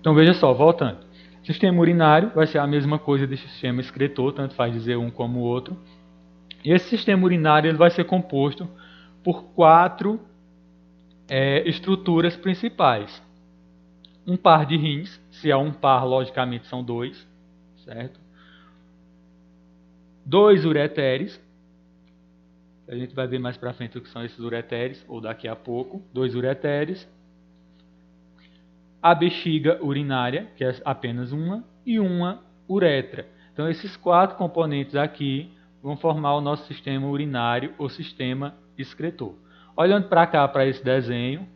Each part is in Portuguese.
Então veja só, voltando. Sistema urinário vai ser a mesma coisa do sistema excretor, tanto faz dizer um como o outro. E esse sistema urinário ele vai ser composto por 4 estruturas principais. Um par de rins, se é um par, logicamente são 2, certo? 2 ureteres, a gente vai ver mais para frente o que são esses ureteres, ou daqui a pouco, 2 ureteres. A bexiga urinária, que é apenas uma, e uma uretra. Então esses 4 componentes aqui vão formar o nosso sistema urinário ou sistema excretor. Olhando para cá, para esse desenho,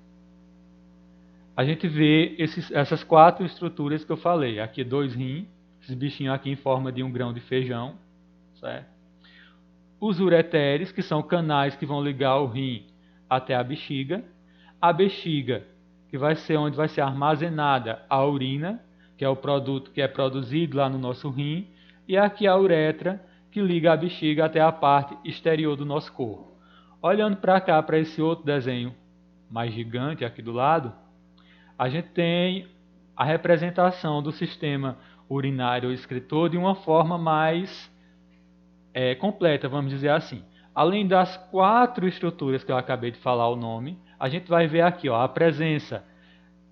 a gente vê essas 4 estruturas que eu falei. Aqui 2 rins, esses bichinhos aqui em forma de um grão de feijão, certo? Os ureteres, que são canais que vão ligar o rim até a bexiga. A bexiga, que vai ser onde vai ser armazenada a urina, que é o produto que é produzido lá no nosso rim. E aqui a uretra, que liga a bexiga até a parte exterior do nosso corpo. Olhando para cá, para esse outro desenho mais gigante aqui do lado, a gente tem a representação do sistema urinário ou excretor de uma forma mais completa, vamos dizer assim. Além das 4 estruturas que eu acabei de falar o nome, a gente vai ver aqui a presença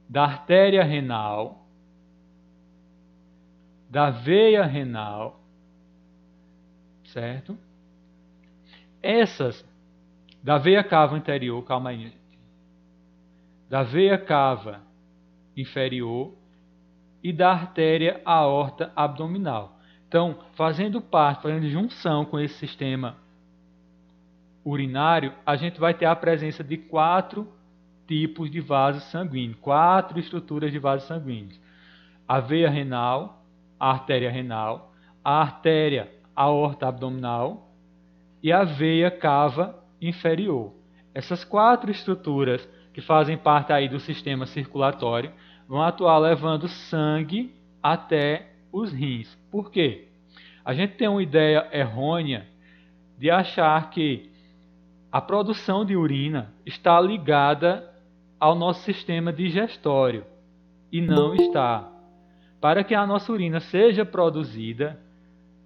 da artéria renal, da veia renal, certo? Essas, da veia cava anterior, calma aí, da veia cava inferior e da artéria aorta abdominal. Então, fazendo junção com esse sistema urinário, a gente vai ter a presença de 4 tipos de vasos sanguíneos, 4 estruturas de vasos sanguíneos. A veia renal, a artéria aorta abdominal e a veia cava inferior. Essas 4 estruturas que fazem parte aí do sistema circulatório vão atuar levando sangue até os rins. Por quê? A gente tem uma ideia errônea de achar que a produção de urina está ligada ao nosso sistema digestório e não está. Para que a nossa urina seja produzida,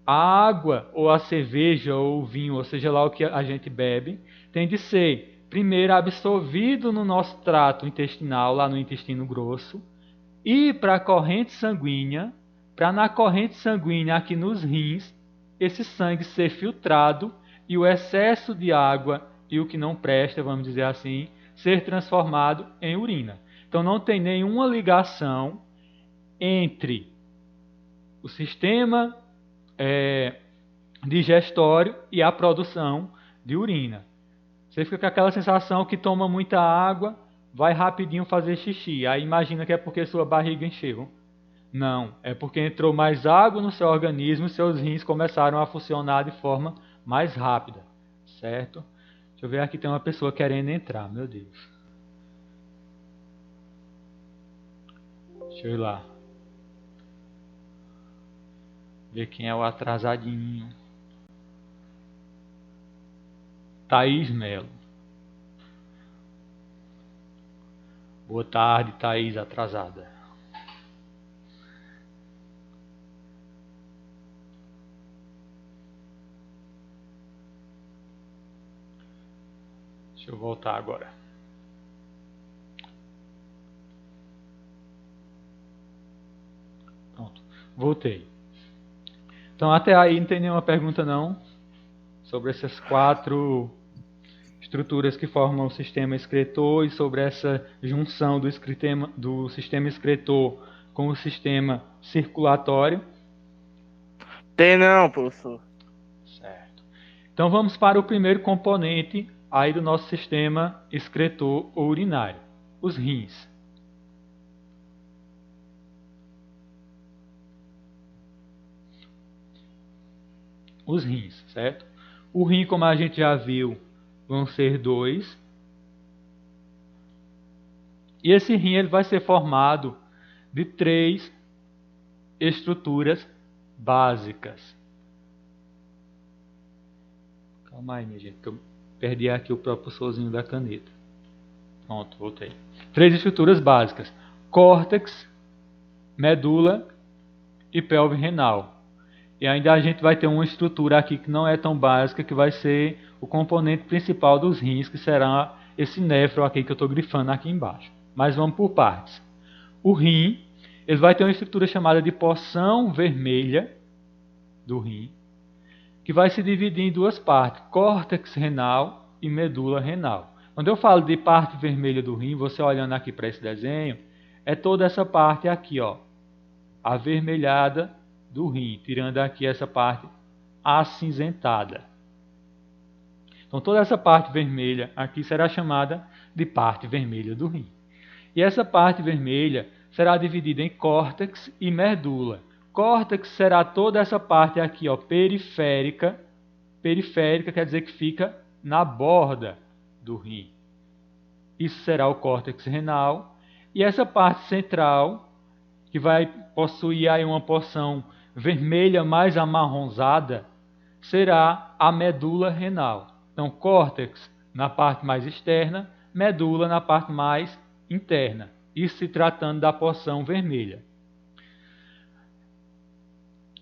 a água ou a cerveja ou o vinho, ou seja lá o que a gente bebe, tem de ser primeiro absorvido no nosso trato intestinal, lá no intestino grosso, ir para a corrente sanguínea, para na corrente sanguínea aqui nos rins, esse sangue ser filtrado e o excesso de água e o que não presta, vamos dizer assim, ser transformado em urina. Então não tem nenhuma ligação entre o sistema digestório e a produção de urina. Você fica com aquela sensação que toma muita água, vai rapidinho fazer xixi. Aí imagina que é porque sua barriga encheu. Não, é porque entrou mais água no seu organismo e seus rins começaram a funcionar de forma mais rápida, certo? Deixa eu ver aqui, tem uma pessoa querendo entrar, meu Deus. Deixa eu ir lá. Ver quem é o atrasadinho. Thaís Melo. Boa tarde, Thaís atrasada. Deixa eu voltar agora. Pronto, voltei. Então até aí não tem nenhuma pergunta não sobre essas 4 estruturas que formam o sistema excretor e sobre essa junção do sistema excretor com o sistema circulatório. Tem não, professor. Certo. Então vamos para o primeiro componente aí do nosso sistema excretor ou urinário, os rins. Os rins, certo? O rim, como a gente já viu, vão ser 2. E esse rim ele vai ser formado de 3 estruturas básicas. Calma aí, minha gente, que eu perdi aqui o propulsorzinho da caneta. Pronto, voltei. 3 estruturas básicas. Córtex, medula e pelve renal. E ainda a gente vai ter uma estrutura aqui que não é tão básica, que vai ser o componente principal dos rins, que será esse néfron aqui que eu estou grifando aqui embaixo. Mas vamos por partes. O rim, ele vai ter uma estrutura chamada de porção vermelha do rim, que vai se dividir em duas partes, córtex renal e medula renal. Quando eu falo de parte vermelha do rim, você olhando aqui para esse desenho, é toda essa parte aqui, ó, avermelhada do rim, tirando aqui essa parte acinzentada. Então toda essa parte vermelha aqui será chamada de parte vermelha do rim. E essa parte vermelha será dividida em córtex e medula. Córtex será toda essa parte aqui, ó, periférica. Periférica quer dizer que fica na borda do rim. Isso será o córtex renal. E essa parte central, que vai possuir aí uma porção vermelha mais amarronzada, será a medula renal. Então, córtex na parte mais externa, medula na parte mais interna. Isso se tratando da porção vermelha.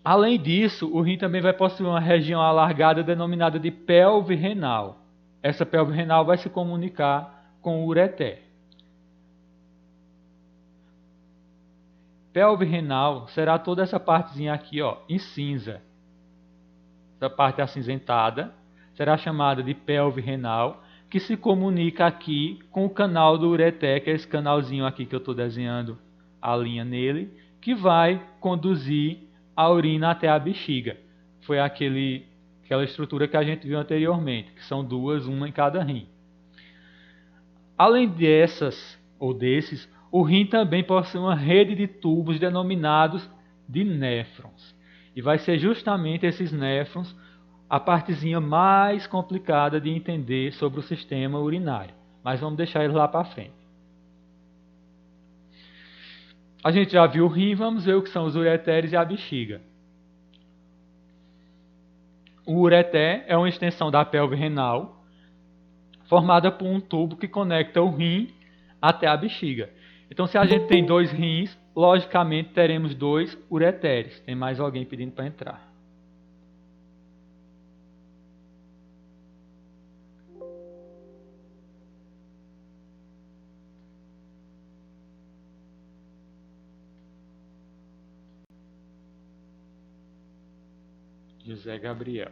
Além disso, o rim também vai possuir uma região alargada denominada de pelve renal. Essa pelve renal vai se comunicar com o ureter. Pelve renal será toda essa partezinha aqui, ó, em cinza. Essa parte acinzentada será chamada de pelve renal, que se comunica aqui com o canal do ureter, que é esse canalzinho aqui que eu estou desenhando a linha nele, que vai conduzir a urina até a bexiga. Foi aquela estrutura que a gente viu anteriormente, que são duas, uma em cada rim. Além dessas, ou desses, o rim também possui uma rede de tubos denominados de néfrons. E vai ser justamente esses néfrons a partezinha mais complicada de entender sobre o sistema urinário. Mas vamos deixar ele lá para frente. A gente já viu o rim, vamos ver o que são os ureteres e a bexiga. O ureter é uma extensão da pelve renal, formada por um tubo que conecta o rim até a bexiga. Então, se a gente tem dois rins, logicamente teremos dois ureteres. Tem mais alguém pedindo para entrar. José Gabriel.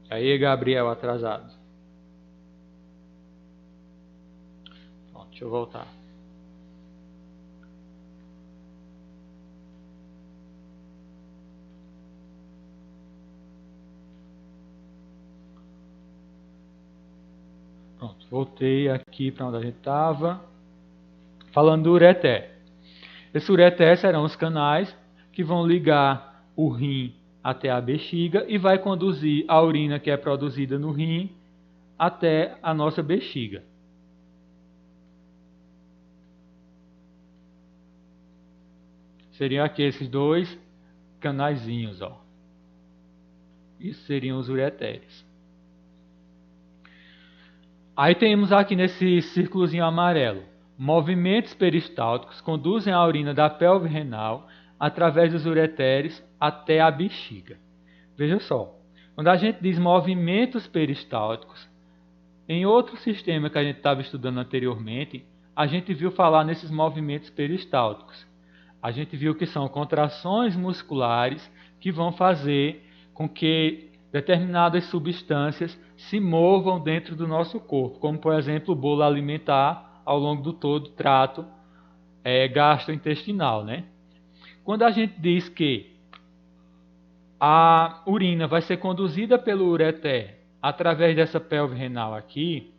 Aí, Gabriel, atrasado. Pronto, deixa eu voltar. Pronto, voltei aqui para onde a gente estava. Falando do ureter. Esse ureter serão os canais que vão ligar o rim até a bexiga e vai conduzir a urina que é produzida no rim até a nossa bexiga. Seriam aqui esses dois canaizinhos, ó. Isso seriam os ureteres. Aí temos aqui nesse círculozinho amarelo, movimentos peristálticos conduzem a urina da pelve renal através dos ureteres até a bexiga. Veja só, quando a gente diz movimentos peristálticos, em outro sistema que a gente estava estudando anteriormente, a gente viu falar nesses movimentos peristálticos. A gente viu que são contrações musculares que vão fazer com que determinadas substâncias se movam dentro do nosso corpo, como por exemplo o bolo alimentar ao longo do todo o trato gastrointestinal, né? Quando a gente diz que a urina vai ser conduzida pelo ureter através dessa pelve renal aqui,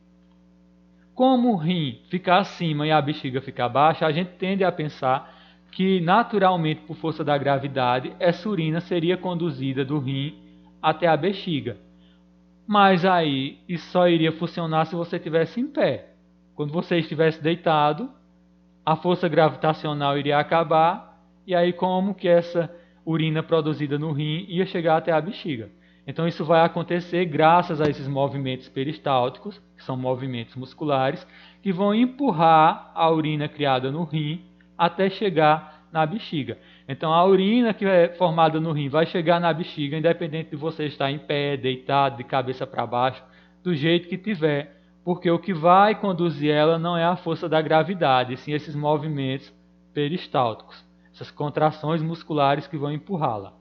como o rim fica acima e a bexiga fica abaixo, a gente tende a pensar que naturalmente, por força da gravidade, essa urina seria conduzida do rim até a bexiga. Mas aí isso só iria funcionar se você estivesse em pé. Quando você estivesse deitado, a força gravitacional iria acabar, e aí como que essa urina produzida no rim ia chegar até a bexiga? Então isso vai acontecer graças a esses movimentos peristálticos, que são movimentos musculares, que vão empurrar a urina criada no rim até chegar na bexiga. Então a urina que é formada no rim vai chegar na bexiga, independente de você estar em pé, deitado, de cabeça para baixo, do jeito que tiver, porque o que vai conduzir ela não é a força da gravidade, sim esses movimentos peristálticos, essas contrações musculares que vão empurrá-la.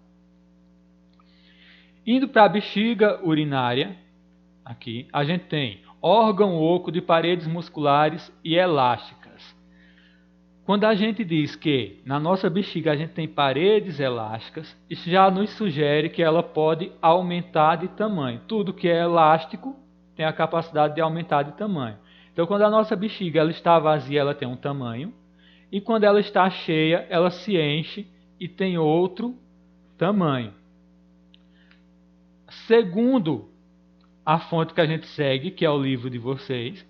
Indo para a bexiga urinária, aqui, a gente tem órgão oco de paredes musculares e elásticas. Quando a gente diz que na nossa bexiga a gente tem paredes elásticas, isso já nos sugere que ela pode aumentar de tamanho. Tudo que é elástico tem a capacidade de aumentar de tamanho. Então, quando a nossa bexiga ela está vazia, ela tem um tamanho, e quando ela está cheia, ela se enche e tem outro tamanho. Segundo a fonte que a gente segue, que é o livro de vocês,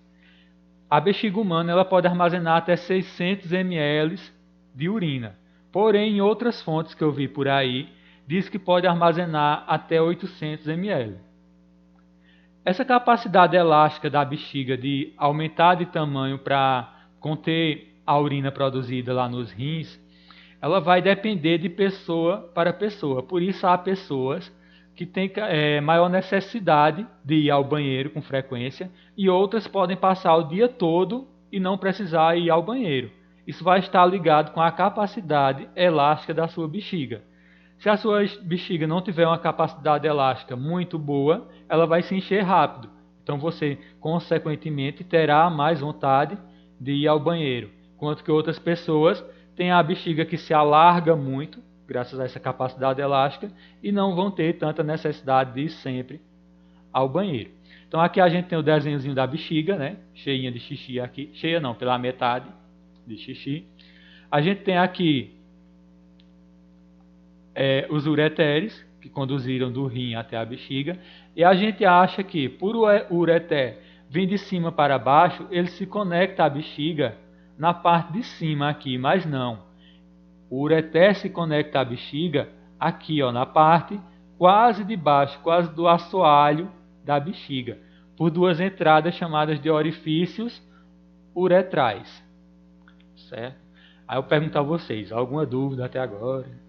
a bexiga humana ela pode armazenar até 600 ml de urina. Porém, em outras fontes que eu vi por aí, diz que pode armazenar até 800 ml. Essa capacidade elástica da bexiga de aumentar de tamanho para conter a urina produzida lá nos rins, ela vai depender de pessoa para pessoa. Por isso há pessoas que têm maior necessidade de ir ao banheiro com frequência e outras podem passar o dia todo e não precisar ir ao banheiro. Isso vai estar ligado com a capacidade elástica da sua bexiga. Se a sua bexiga não tiver uma capacidade elástica muito boa, ela vai se encher rápido. Então você, consequentemente, terá mais vontade de ir ao banheiro. Enquanto que outras pessoas têm a bexiga que se alarga muito, graças a essa capacidade elástica, e não vão ter tanta necessidade de ir sempre ao banheiro. Então aqui a gente tem o desenhozinho da bexiga, né? Cheinha de xixi aqui. Cheia não, pela metade de xixi. A gente tem aqui os ureteres, que conduziram do rim até a bexiga. E a gente acha que, por o ureter vir de cima para baixo, ele se conecta à bexiga na parte de cima aqui, mas não. O ureter se conecta à bexiga aqui, ó, na parte quase de baixo, quase do assoalho da bexiga, por duas entradas chamadas de orifícios uretrais. Certo? Aí eu pergunto a vocês, alguma dúvida até agora?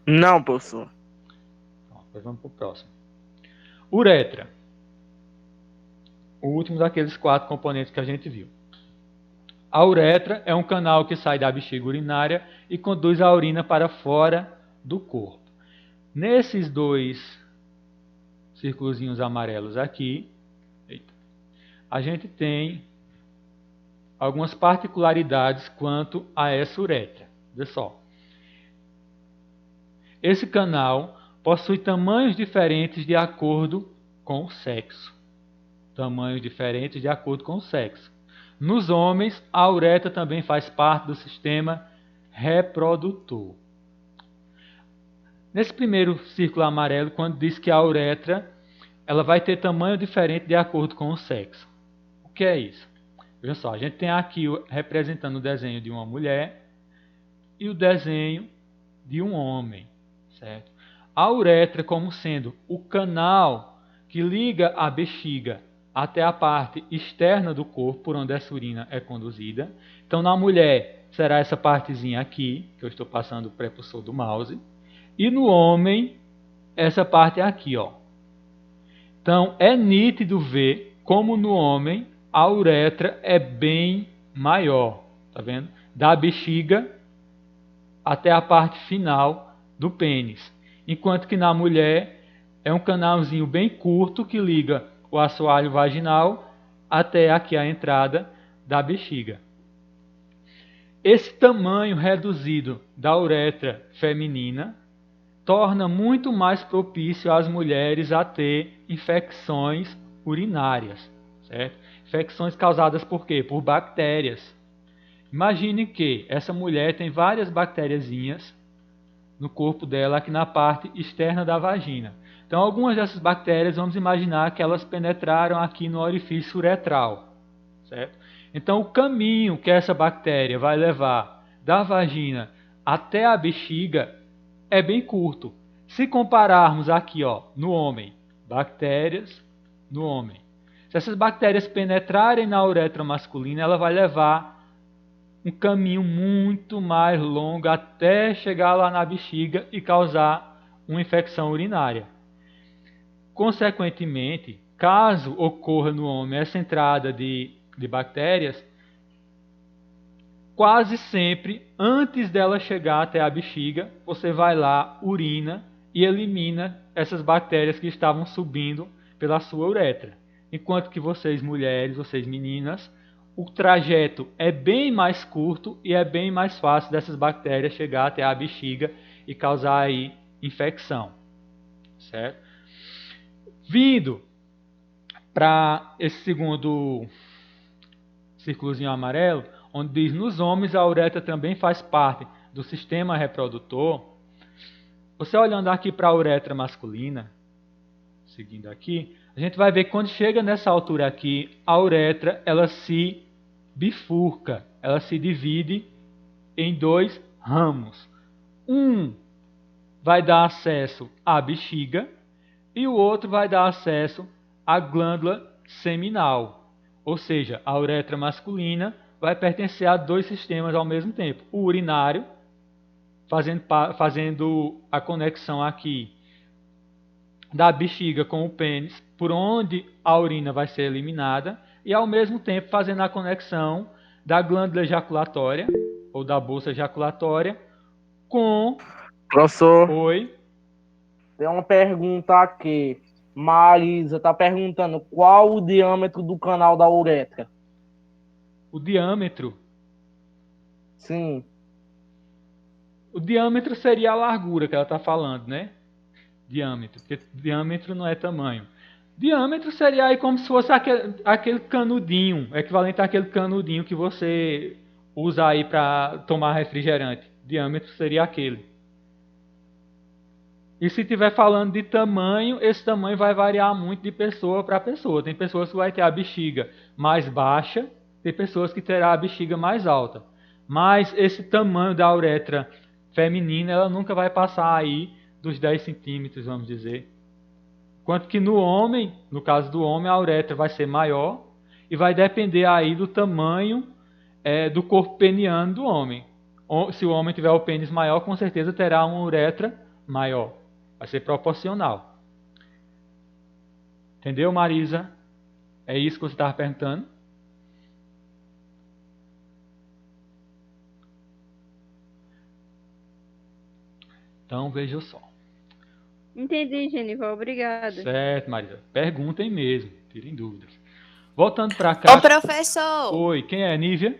Não, professor. Então, vamos para o próximo. Uretra. O último daqueles 4 componentes que a gente viu. A uretra é um canal que sai da bexiga urinária e conduz a urina para fora do corpo. Nesses 2 círculozinhos amarelos aqui, a gente tem algumas particularidades quanto a essa uretra. Olha só. Esse canal possui tamanhos diferentes de acordo com o sexo. Tamanhos diferentes de acordo com o sexo. Nos homens, a uretra também faz parte do sistema reprodutor. Nesse primeiro círculo amarelo, quando diz que a uretra ela vai ter tamanho diferente de acordo com o sexo. O que é isso? Veja só, a gente tem aqui representando o desenho de uma mulher e o desenho de um homem. Certo? A uretra como sendo o canal que liga a bexiga até a parte externa do corpo, por onde essa urina é conduzida. Então, na mulher, será essa partezinha aqui, que eu estou passando o prepulsor do mouse. E no homem, essa parte aqui, ó. Então, é nítido ver como no homem a uretra é bem maior. Tá vendo? Da bexiga até a parte final do pênis. Enquanto que na mulher é um canalzinho bem curto que liga o assoalho vaginal até aqui a entrada da bexiga. Esse tamanho reduzido da uretra feminina torna muito mais propício às mulheres a ter infecções urinárias. Certo? Infecções causadas por quê? Por bactérias. Imagine que essa mulher tem várias bactériazinhas no corpo dela, aqui na parte externa da vagina. Então, algumas dessas bactérias, vamos imaginar que elas penetraram aqui no orifício uretral. Certo? Então, o caminho que essa bactéria vai levar da vagina até a bexiga é bem curto. Se compararmos aqui, ó, no homem, bactérias no homem. Se essas bactérias penetrarem na uretra masculina, ela vai levar um caminho muito mais longo até chegar lá na bexiga e causar uma infecção urinária. Consequentemente, caso ocorra no homem essa entrada de bactérias, quase sempre, antes dela chegar até a bexiga, você vai lá, urina e elimina essas bactérias que estavam subindo pela sua uretra. Enquanto que vocês mulheres, vocês meninas, o trajeto é bem mais curto e é bem mais fácil dessas bactérias chegar até a bexiga e causar aí infecção. Certo? Vindo para esse segundo círculozinho amarelo, onde diz: nos homens a uretra também faz parte do sistema reprodutor. Você olhando aqui para a uretra masculina, seguindo aqui, a gente vai ver que quando chega nessa altura aqui, a uretra ela se bifurca, ela se divide em dois ramos. Um vai dar acesso à bexiga e o outro vai dar acesso à glândula seminal. Ou seja, a uretra masculina vai pertencer a dois sistemas ao mesmo tempo. O urinário, fazendo a conexão aqui da bexiga com o pênis, por onde a urina vai ser eliminada, e ao mesmo tempo fazendo a conexão da glândula ejaculatória, ou da bolsa ejaculatória, com... Professor, Oi? tem uma pergunta aqui. Marisa está perguntando qual o diâmetro do canal da uretra. O diâmetro. Sim. O diâmetro seria a largura que ela está falando, né? Diâmetro, porque diâmetro não é tamanho. Diâmetro seria aí como se fosse aquele canudinho, equivalente àquele canudinho que você usa aí para tomar refrigerante. Diâmetro seria aquele. E se estiver falando de tamanho, esse tamanho vai variar muito de pessoa para pessoa. Tem pessoas que vai ter a bexiga mais baixa, tem pessoas que terá a bexiga mais alta. Mas esse tamanho da uretra feminina, ela nunca vai passar aí dos 10 centímetros, vamos dizer. Enquanto que no homem, no caso do homem, a uretra vai ser maior e vai depender aí do tamanho do corpo peniano do homem. Se o homem tiver o pênis maior, com certeza terá uma uretra maior. Vai ser proporcional. Entendeu, Marisa? É isso que você estava perguntando? Então, veja só. Entendi, Genival. Obrigada. Certo, Marisa. Perguntem mesmo. Tirem dúvidas. Voltando para cá. Ô, professor! Oi, quem é? Nívia?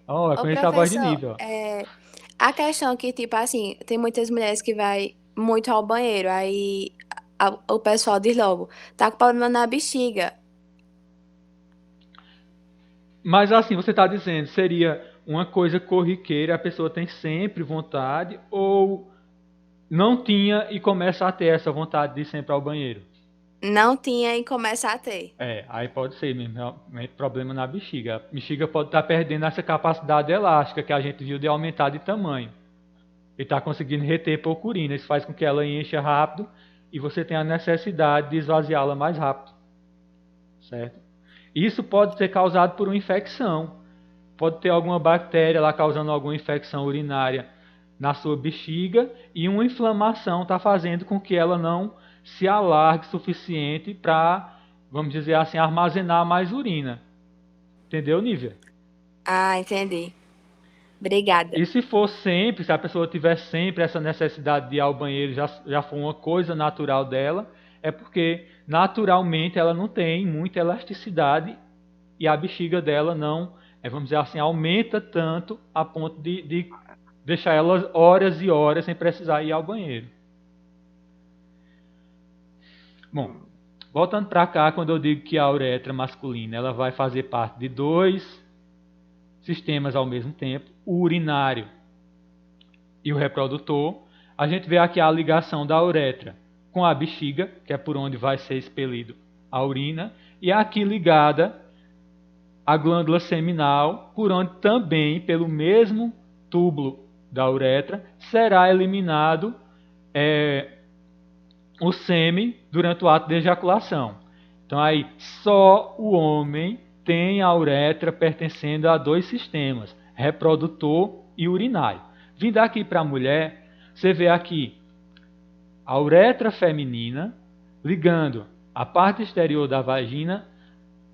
Ô, Eu conheço a voz de professor, Nívia. a questão que, tipo assim, tem muitas mulheres que vai muito ao banheiro, aí o pessoal diz logo, tá com problema na bexiga. Mas assim, você está dizendo, seria uma coisa corriqueira, a pessoa tem sempre vontade, ou não tinha e começa a ter essa vontade de ir sempre ao banheiro? Não tinha e começa a ter. Aí pode ser mesmo, realmente problema na bexiga. A bexiga pode estar perdendo essa capacidade elástica que a gente viu de aumentar de tamanho. E está conseguindo reter pouca urina. Isso faz com que ela encha rápido e você tenha a necessidade de esvaziá-la mais rápido. Certo? Isso pode ser causado por uma infecção. Pode ter alguma bactéria lá causando alguma infecção urinária na sua bexiga e uma inflamação está fazendo com que ela não se alargue suficiente para, vamos dizer assim, armazenar mais urina. Entendeu, Nívia? Ah, entendi. Obrigada. E se for sempre, se a pessoa tiver sempre essa necessidade de ir ao banheiro, já for uma coisa natural dela, é porque naturalmente ela não tem muita elasticidade e a bexiga dela não, vamos dizer assim, aumenta tanto a ponto de deixar ela horas e horas sem precisar ir ao banheiro. Bom, voltando para cá, quando eu digo que a uretra masculina ela vai fazer parte de dois sistemas ao mesmo tempo, o urinário e o reprodutor, a gente vê aqui a ligação da uretra com a bexiga, que é por onde vai ser expelido a urina, e aqui ligada a glândula seminal, por onde também, pelo mesmo túbulo da uretra, será eliminado o sêmen durante o ato de ejaculação. Então aí só o homem tem a uretra pertencendo a dois sistemas, reprodutor e urinário. Vindo aqui para a mulher, você vê aqui a uretra feminina ligando a parte exterior da vagina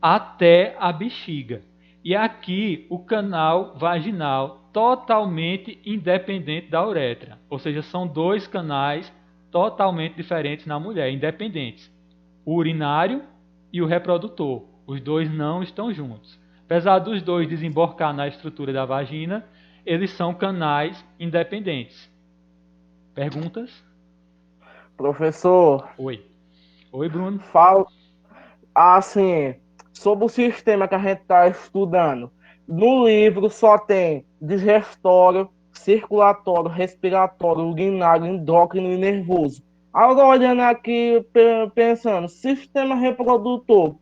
até a bexiga. E aqui o canal vaginal totalmente independente da uretra. Ou seja, são dois canais totalmente diferentes na mulher, independentes. O urinário e o reprodutor. Os dois não estão juntos. Apesar dos dois desembocar na estrutura da vagina, eles são canais independentes. Perguntas? Professor, Oi. Oi, Bruno. fala assim, sobre o sistema que a gente está estudando. No livro só tem digestório, circulatório, respiratório, urinário, endócrino e nervoso. Agora, olhando aqui, pensando, sistema reprodutor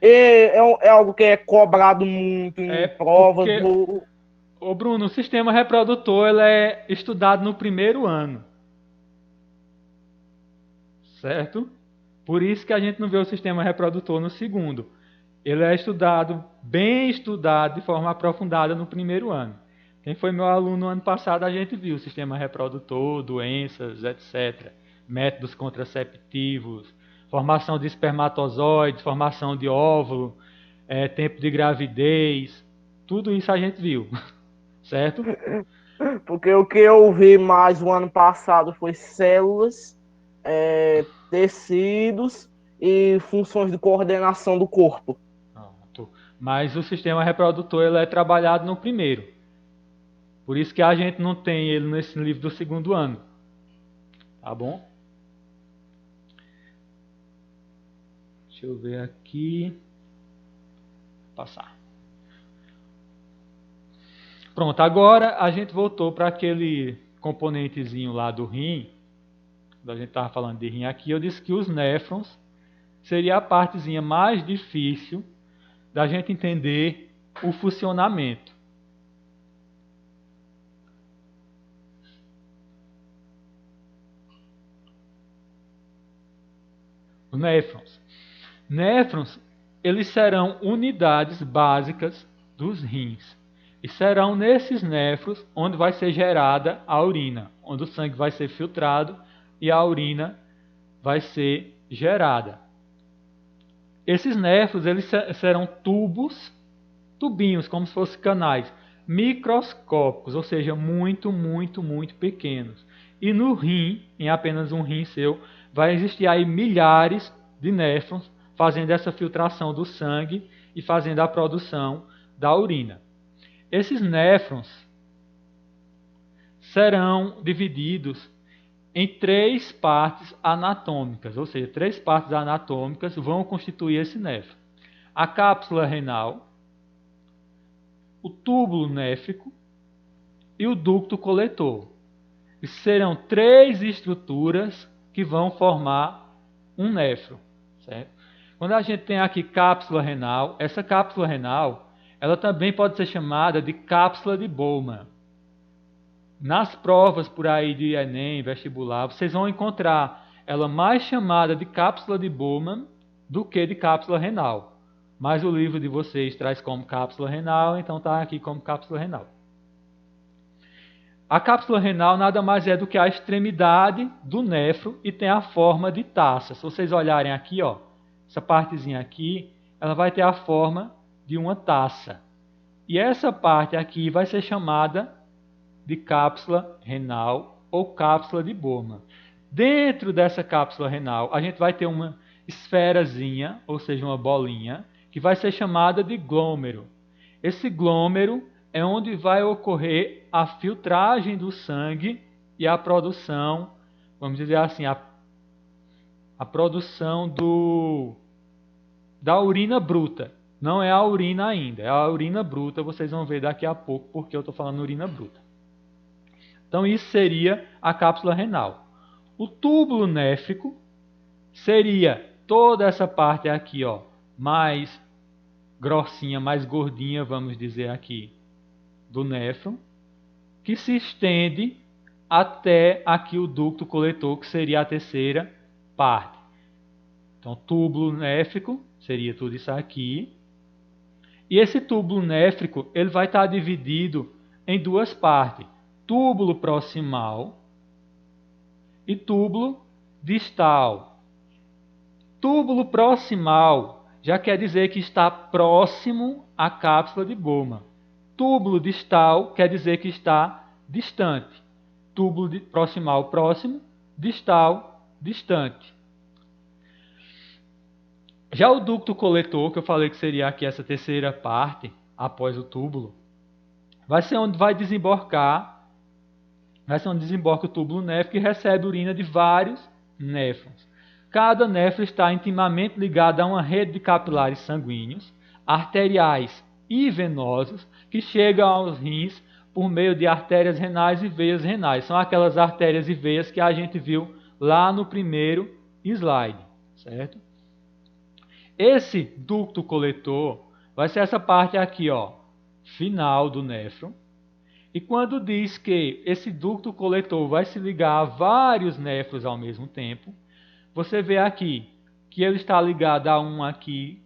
é algo que é cobrado muito em provas porque, do... ô Bruno, o sistema reprodutor ele é estudado no primeiro ano. Certo? Por isso que a gente não vê o sistema reprodutor no segundo. Ele é estudado, bem estudado, de forma aprofundada no primeiro ano. Quem foi meu aluno no ano passado, a gente viu o sistema reprodutor, doenças, etc. Métodos contraceptivos, formação de espermatozoides, formação de óvulo, tempo de gravidez. Tudo isso a gente viu. Certo? Porque o que eu vi mais o ano passado foi células, tecidos e funções de coordenação do corpo. Mas o sistema reprodutor ele é trabalhado no primeiro. Por isso que a gente não tem ele nesse livro do segundo ano. Tá bom? Deixa eu ver aqui. Passar. Pronto, agora a gente voltou para aquele componentezinho lá do rim. Quando a gente estava falando de rim aqui, eu disse que os néfrons seria a partezinha mais difícil da gente entender o funcionamento. Os néfrons. Néfrons, eles serão unidades básicas dos rins. E serão nesses néfrons onde vai ser gerada a urina, onde o sangue vai ser filtrado e a urina vai ser gerada. Esses néfrons eles serão tubinhos, como se fossem canais, microscópicos, ou seja, muito, muito, muito pequenos. E no rim, em apenas um rim seu, vai existir aí milhares de néfrons fazendo essa filtração do sangue e fazendo a produção da urina. Esses néfrons serão divididos em 3 partes anatômicas, ou seja, 3 partes anatômicas vão constituir esse néfron. A cápsula renal, o túbulo néfrico e o ducto coletor. E serão 3 estruturas que vão formar um néfron. Certo? Quando a gente tem aqui cápsula renal, essa cápsula renal ela também pode ser chamada de cápsula de Bowman. Nas provas por aí de Enem, vestibular, vocês vão encontrar ela mais chamada de cápsula de Bowman do que de cápsula renal. Mas o livro de vocês traz como cápsula renal, então está aqui como cápsula renal. A cápsula renal nada mais é do que a extremidade do néfro e tem a forma de taça. Se vocês olharem aqui, ó, essa partezinha aqui, ela vai ter a forma de uma taça. E essa parte aqui vai ser chamada de cápsula renal ou cápsula de Bowman. Dentro dessa cápsula renal, a gente vai ter uma esferazinha, ou seja, uma bolinha, que vai ser chamada de glômero. Esse glômero é onde vai ocorrer a filtragem do sangue e a produção, vamos dizer assim, a produção da urina bruta. Não é a urina ainda, é a urina bruta, vocês vão ver daqui a pouco porque eu estou falando urina bruta. Então isso seria a cápsula renal. O túbulo néfrico seria toda essa parte aqui, ó, mais grossinha, mais gordinha, vamos dizer aqui, do néfron, que se estende até aqui o ducto coletor, que seria a terceira parte. Então, túbulo néfrico seria tudo isso aqui. E esse túbulo néfrico ele vai estar dividido em duas partes. Túbulo proximal e túbulo distal. Túbulo proximal já quer dizer que está próximo à cápsula de Bowman. Túbulo distal quer dizer que está distante. Túbulo proximal próximo, distal distante. Já o ducto coletor, que eu falei que seria aqui essa terceira parte, após o túbulo, vai ser onde vai desembocar, vai ser onde desemboca o túbulo néfrico e recebe urina de vários néfrons. Cada néfron está intimamente ligado a uma rede de capilares sanguíneos, arteriais e venosos, que chegam aos rins por meio de artérias renais e veias renais. São aquelas artérias e veias que a gente viu lá no primeiro slide, certo? Esse ducto coletor vai ser essa parte aqui, ó, final do néfron. E quando diz que esse ducto coletor vai se ligar a vários néfrons ao mesmo tempo, você vê aqui que ele está ligado a um aqui,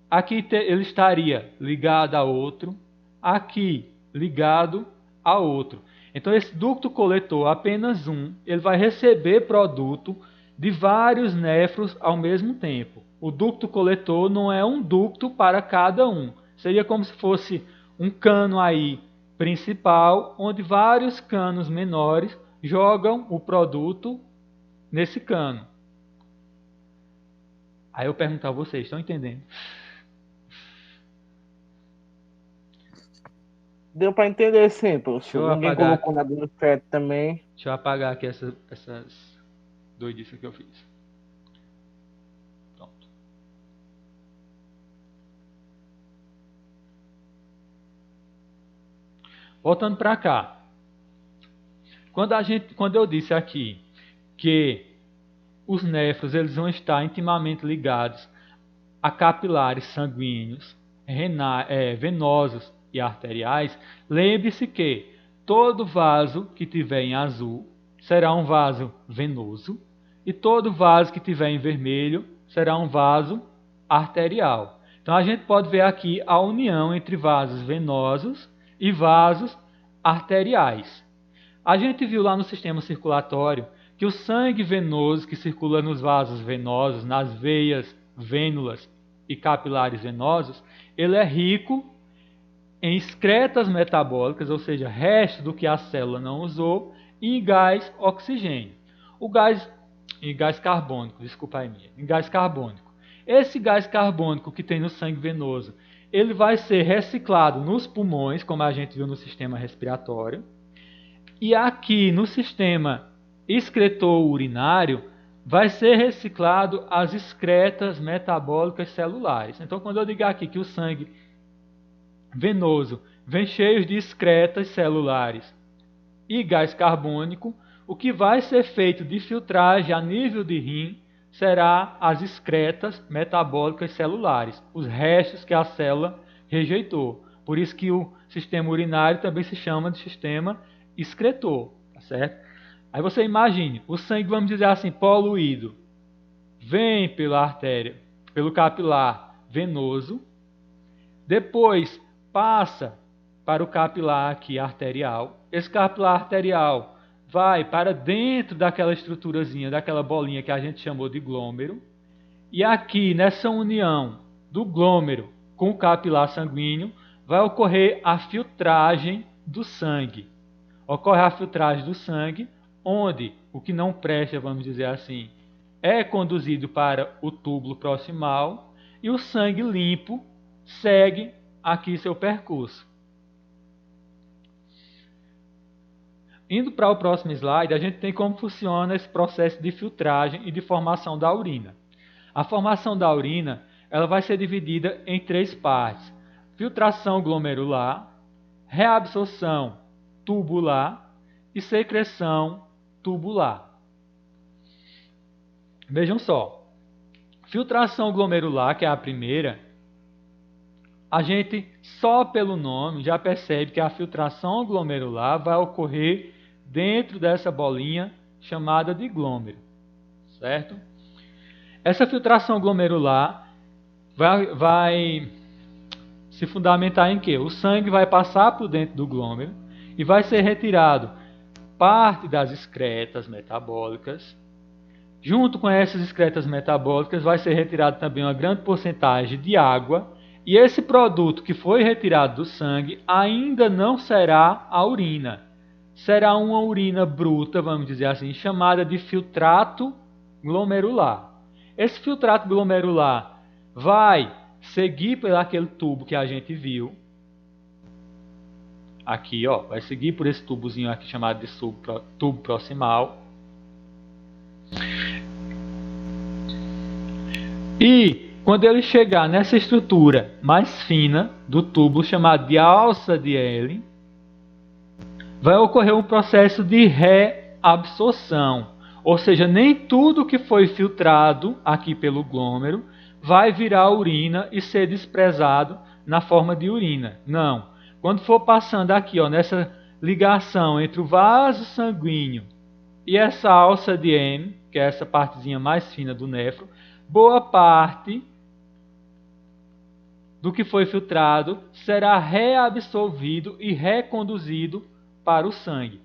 aqui ele estaria ligado a outro, aqui ligado a outro. Então esse ducto coletor, apenas um, ele vai receber produto de vários néfrons ao mesmo tempo. O ducto coletor não é um ducto para cada um. Seria como se fosse um cano aí principal, onde vários canos menores jogam o produto nesse cano. Aí eu pergunto a vocês, estão entendendo? Deu para entender sim, professor. Ninguém apagar colocou nada no chat também. Deixa eu apagar aqui essas doidices que eu fiz. Pronto. Voltando para cá. Quando eu disse aqui que os néfrons eles vão estar intimamente ligados a capilares sanguíneos, venosos e arteriais, lembre-se que todo vaso que tiver em azul será um vaso venoso e todo vaso que tiver em vermelho será um vaso arterial. Então a gente pode ver aqui a união entre vasos venosos e vasos arteriais. A gente viu lá no sistema circulatório que o sangue venoso que circula nos vasos venosos, nas veias, vênulas e capilares venosos, ele é rico em excretas metabólicas, ou seja, resto do que a célula não usou, e em gás oxigênio. Em gás carbônico, desculpa aí, em gás carbônico. Esse gás carbônico que tem no sangue venoso, ele vai ser reciclado nos pulmões, como a gente viu no sistema respiratório, e aqui no sistema excretor urinário, vai ser reciclado as excretas metabólicas celulares. Então, quando eu digo aqui que o sangue venoso vem cheio de excretas celulares e gás carbônico, o que vai ser feito de filtragem a nível de rim será as excretas metabólicas celulares, os restos que a célula rejeitou. Por isso que o sistema urinário também se chama de sistema excretor, tá certo? Aí você imagine, o sangue, vamos dizer assim, poluído, vem pela artéria, pelo capilar venoso, depois passa para o capilar aqui arterial. Esse capilar arterial vai para dentro daquela estruturazinha, daquela bolinha que a gente chamou de glômero. E aqui, nessa união do glômero com o capilar sanguíneo, vai ocorrer a filtragem do sangue. Ocorre a filtragem do sangue, onde o que não presta, vamos dizer assim, é conduzido para o túbulo proximal e o sangue limpo segue aqui seu percurso. Indo para o próximo slide, a gente tem como funciona esse processo de filtragem e de formação da urina. A formação da urina ela vai ser dividida em três partes: filtração glomerular, reabsorção tubular e secreção tubular. Vejam só, filtração glomerular, que é a primeira, a gente só pelo nome já percebe que a filtração glomerular vai ocorrer dentro dessa bolinha chamada de glômero, certo? Essa filtração glomerular vai se fundamentar em quê? O sangue vai passar por dentro do glômero e vai ser retirado parte das excretas metabólicas. Junto com essas excretas metabólicas vai ser retirado também uma grande porcentagem de água, e esse produto que foi retirado do sangue ainda não será a urina. Será uma urina bruta, vamos dizer assim, chamada de filtrato glomerular. Esse filtrato glomerular vai seguir por aquele tubo que a gente viu. Aqui, ó, vai seguir por esse tubozinho aqui chamado de tubo proximal. E quando ele chegar nessa estrutura mais fina do tubo chamado de alça de Elling, vai ocorrer um processo de reabsorção. Ou seja, nem tudo que foi filtrado aqui pelo glômero vai virar urina e ser desprezado na forma de urina. Não. Quando for passando aqui, ó, nessa ligação entre o vaso sanguíneo e essa alça de M, que é essa partezinha mais fina do néfro, boa parte do que foi filtrado será reabsorvido e reconduzido para o sangue.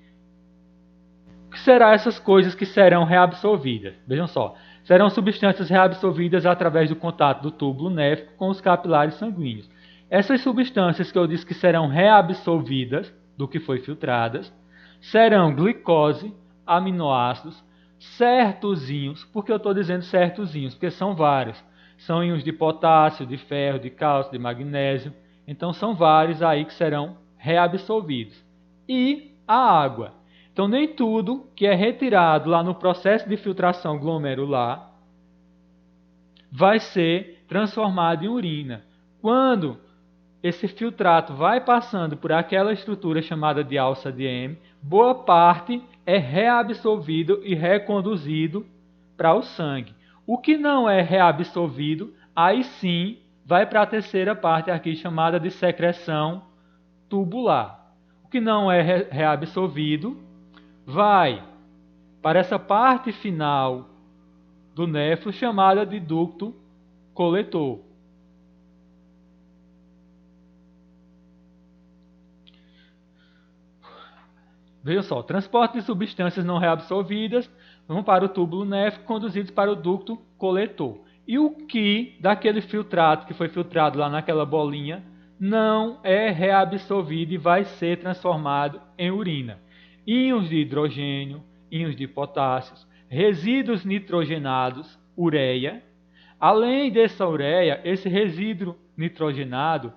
O que serão essas coisas que serão reabsorvidas? Vejam só. Serão substâncias reabsorvidas através do contato do túbulo néfrico com os capilares sanguíneos. Essas substâncias que eu disse que serão reabsorvidas do que foi filtradas serão glicose, aminoácidos, certos íons. Por que eu estou dizendo certos íons? Porque são vários. São íons de potássio, de ferro, de cálcio, de magnésio. Então são vários aí que serão reabsorvidos. E a água. Então nem tudo que é retirado lá no processo de filtração glomerular vai ser transformado em urina. Quando esse filtrato vai passando por aquela estrutura chamada de alça de M, boa parte é reabsorvido e reconduzido para o sangue. O que não é reabsorvido, aí sim vai para a terceira parte aqui chamada de secreção tubular. O que não é reabsorvido vai para essa parte final do néfro chamada de ducto coletor. Veja só, transporte de substâncias não reabsorvidas vão para o túbulo néfrico conduzidos para o ducto coletor. E o que daquele filtrato que foi filtrado lá naquela bolinha não é reabsorvido e vai ser transformado em urina? Íons de hidrogênio, íons de potássio, resíduos nitrogenados, ureia. Além dessa ureia, esse resíduo nitrogenado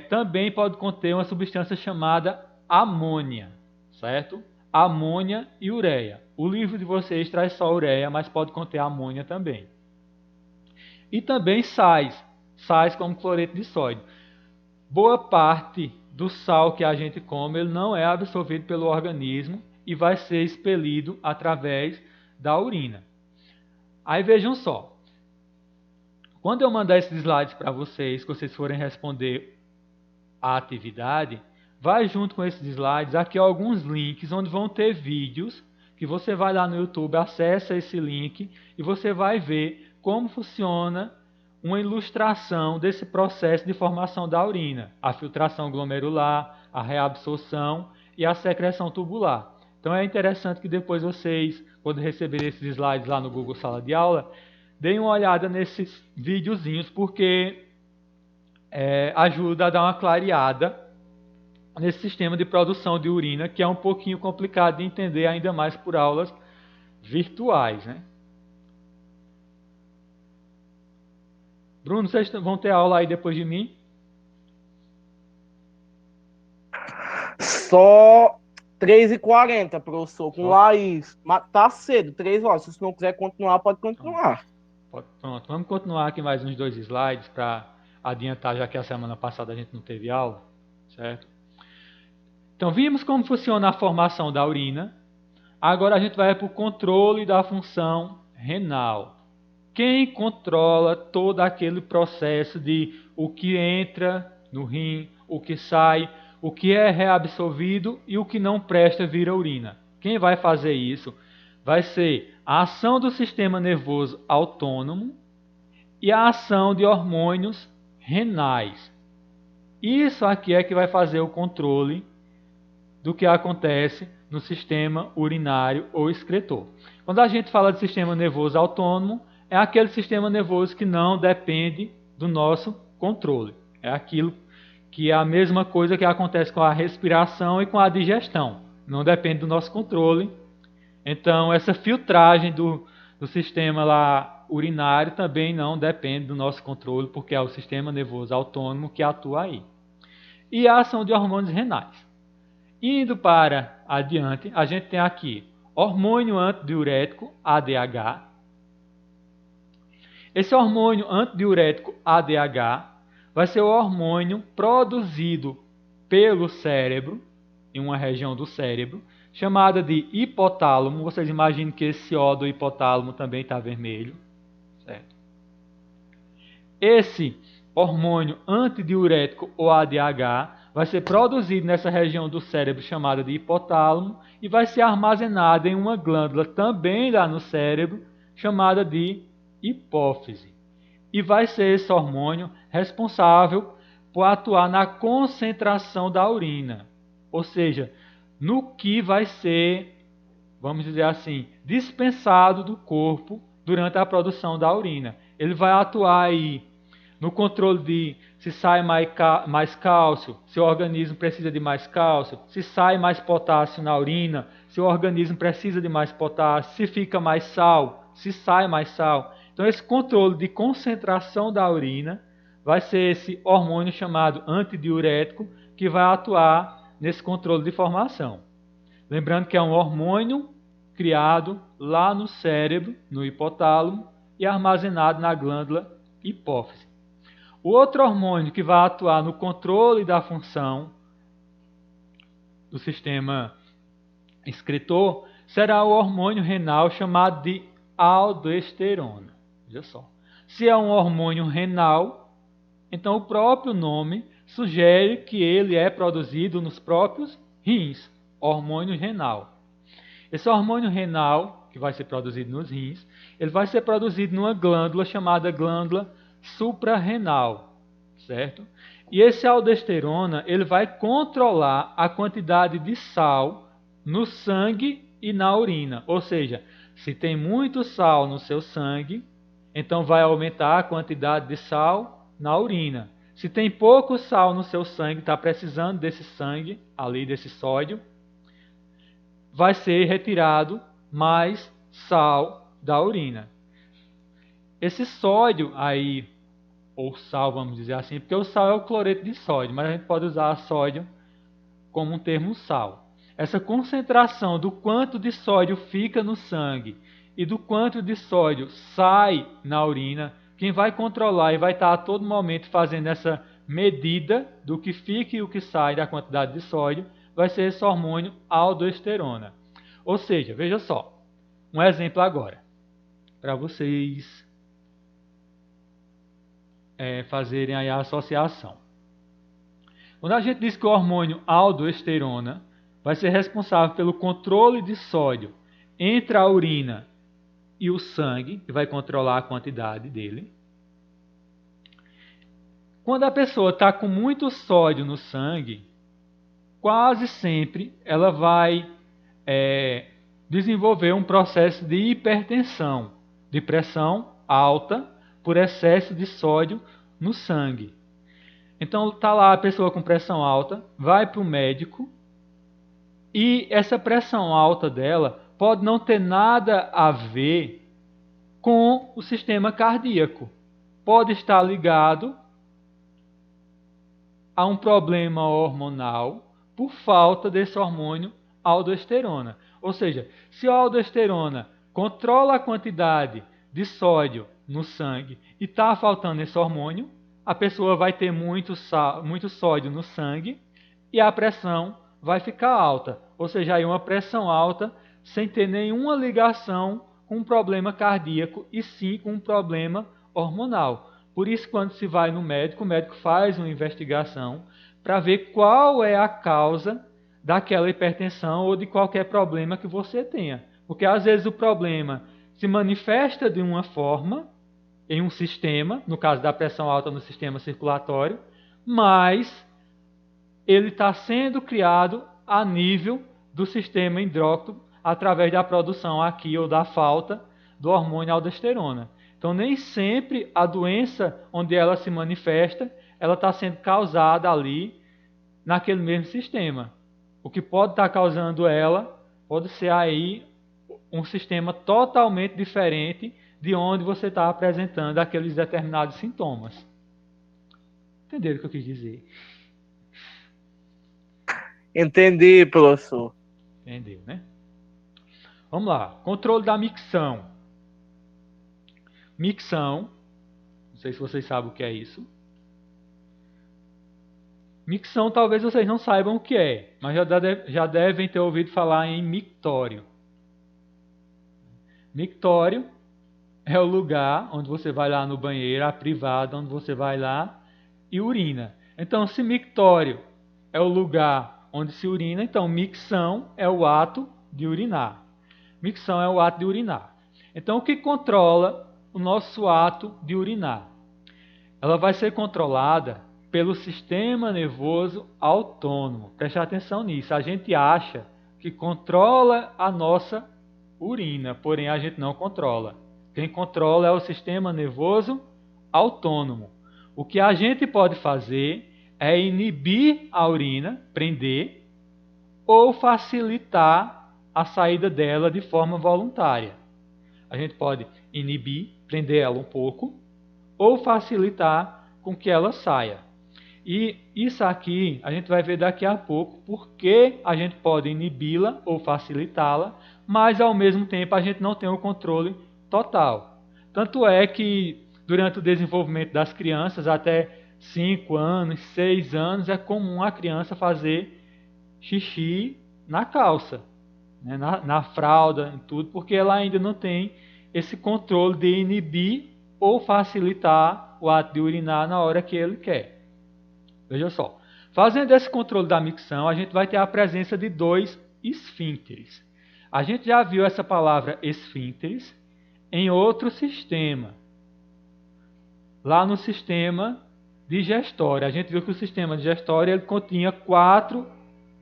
também pode conter uma substância chamada amônia, certo? Amônia e ureia. O livro de vocês traz só ureia, mas pode conter amônia também. E também sais como cloreto de sódio. Boa parte do sal que a gente come ele não é absorvido pelo organismo e vai ser expelido através da urina. Aí vejam só, quando eu mandar esses slides para vocês, que vocês forem responder a atividade, vai junto com esses slides aqui alguns links onde vão ter vídeos que você vai lá no YouTube, acessa esse link e você vai ver como funciona uma ilustração desse processo de formação da urina, a filtração glomerular, a reabsorção e a secreção tubular. Então é interessante que depois vocês, quando receberem esses slides lá no Google Sala de Aula, deem uma olhada nesses videozinhos, porque ajuda a dar uma clareada nesse sistema de produção de urina, que é um pouquinho complicado de entender, ainda mais por aulas virtuais, né? Bruno, vocês vão ter aula aí depois de mim? Só 3h40, professor, com Laís. Mas tá cedo, 3 horas. Se você não quiser continuar, pode continuar. Pronto, vamos continuar aqui mais uns 2 slides para adiantar, já que a semana passada a gente não teve aula, certo? Então, vimos como funciona a formação da urina. Agora a gente vai para o controle da função renal. Quem controla todo aquele processo de o que entra no rim, o que sai, o que é reabsorvido e o que não presta vira urina. Quem vai fazer isso vai ser a ação do sistema nervoso autônomo e a ação de hormônios renais. Isso aqui é que vai fazer o controle do que acontece no sistema urinário ou excretor. Quando a gente fala de sistema nervoso autônomo, é aquele sistema nervoso que não depende do nosso controle. É aquilo que é a mesma coisa que acontece com a respiração e com a digestão. Não depende do nosso controle. Então, essa filtragem do sistema lá urinário também não depende do nosso controle, porque é o sistema nervoso autônomo que atua aí. E a ação de hormônios renais. Indo para adiante, a gente tem aqui hormônio antidiurético, ADH. Esse hormônio antidiurético, ADH, vai ser o hormônio produzido pelo cérebro, em uma região do cérebro, chamada de hipotálamo. Vocês imaginem que esse O do hipotálamo também está vermelho. Certo? Esse hormônio antidiurético, ou ADH, vai ser produzido nessa região do cérebro chamada de hipotálamo e vai ser armazenado em uma glândula também lá no cérebro, chamada de hipófise. E vai ser esse hormônio responsável por atuar na concentração da urina. Ou seja, no que vai ser, vamos dizer assim, dispensado do corpo durante a produção da urina. Ele vai atuar aí no controle de se sai mais cálcio, se o organismo precisa de mais cálcio, se sai mais potássio na urina, se o organismo precisa de mais potássio, se fica mais sal, se sai mais sal. Então, esse controle de concentração da urina vai ser esse hormônio chamado antidiurético que vai atuar nesse controle de formação. Lembrando que é um hormônio criado lá no cérebro, no hipotálamo, e armazenado na glândula hipófise. O outro hormônio que vai atuar no controle da função do sistema excretor será o hormônio renal chamado de aldosterona. Veja só. Se é um hormônio renal, então o próprio nome sugere que ele é produzido nos próprios rins, hormônio renal. Esse hormônio renal, que vai ser produzido nos rins, ele vai ser produzido numa glândula chamada glândula suprarrenal, certo? E esse aldosterona, ele vai controlar a quantidade de sal no sangue e na urina. Ou seja, se tem muito sal no seu sangue, então vai aumentar a quantidade de sal na urina. Se tem pouco sal no seu sangue, está precisando desse sangue, ali desse sódio, vai ser retirado mais sal da urina. Esse sódio aí, ou sal, vamos dizer assim, porque o sal é o cloreto de sódio, mas a gente pode usar sódio como um termo sal. Essa concentração do quanto de sódio fica no sangue e do quanto de sódio sai na urina, quem vai controlar e vai estar a todo momento fazendo essa medida do que fica e o que sai da quantidade de sódio, vai ser esse hormônio aldosterona. Ou seja, veja só, um exemplo agora, para vocês fazerem aí a associação. Quando a gente diz que o hormônio aldosterona vai ser responsável pelo controle de sódio entre a urina e o sangue, que vai controlar a quantidade dele. Quando a pessoa está com muito sódio no sangue, quase sempre ela vai desenvolver um processo de hipertensão, de pressão alta por excesso de sódio no sangue. Então está lá a pessoa com pressão alta, vai para o médico e essa pressão alta dela pode não ter nada a ver com o sistema cardíaco. Pode estar ligado a um problema hormonal por falta desse hormônio aldosterona. Ou seja, se a aldosterona controla a quantidade de sódio no sangue e está faltando esse hormônio, a pessoa vai ter muito sódio no sangue e a pressão vai ficar alta. Ou seja, aí uma pressão alta sem ter nenhuma ligação com um problema cardíaco e sim com um problema hormonal. Por isso, quando se vai no médico, o médico faz uma investigação para ver qual é a causa daquela hipertensão ou de qualquer problema que você tenha. Porque às vezes o problema se manifesta de uma forma em um sistema, no caso da pressão alta no sistema circulatório, mas ele está sendo criado a nível do sistema endócrino através da produção aqui ou da falta do hormônio aldosterona. Então, nem sempre a doença onde ela se manifesta, ela está sendo causada ali naquele mesmo sistema. O que pode estar causando ela pode ser aí um sistema totalmente diferente de onde você está apresentando aqueles determinados sintomas. Entenderam o que eu quis dizer? Entendi, professor. Entendeu, né? Vamos lá. Controle da micção. Micção. Não sei se vocês sabem o que é isso. Micção talvez vocês não saibam o que é, mas já devem ter ouvido falar em mictório. Mictório é o lugar onde você vai lá no banheiro, a privada, onde você vai lá e urina. Então, se mictório é o lugar onde se urina, então micção é o ato de urinar. Micção é o ato de urinar. Então, o que controla o nosso ato de urinar? Ela vai ser controlada pelo sistema nervoso autônomo. Preste atenção nisso. A gente acha que controla a nossa urina, porém a gente não controla. Quem controla é o sistema nervoso autônomo. O que a gente pode fazer é inibir a urina, prender, ou facilitar a saída dela de forma voluntária. A gente pode inibir, prender ela um pouco, ou facilitar com que ela saia. E isso aqui a gente vai ver daqui a pouco, porque a gente pode inibi-la ou facilitá-la, mas ao mesmo tempo a gente não tem o controle total. Tanto é que durante o desenvolvimento das crianças, até 5 anos, 6 anos, é comum a criança fazer xixi na calça, né, na fralda, em tudo, porque ela ainda não tem esse controle de inibir ou facilitar o ato de urinar na hora que ele quer. Veja só, fazendo esse controle da micção, a gente vai ter a presença de 2 esfíncteres. A gente já viu essa palavra esfíncteres em outro sistema. Lá no sistema digestório. A gente viu que o sistema digestório ele continha 4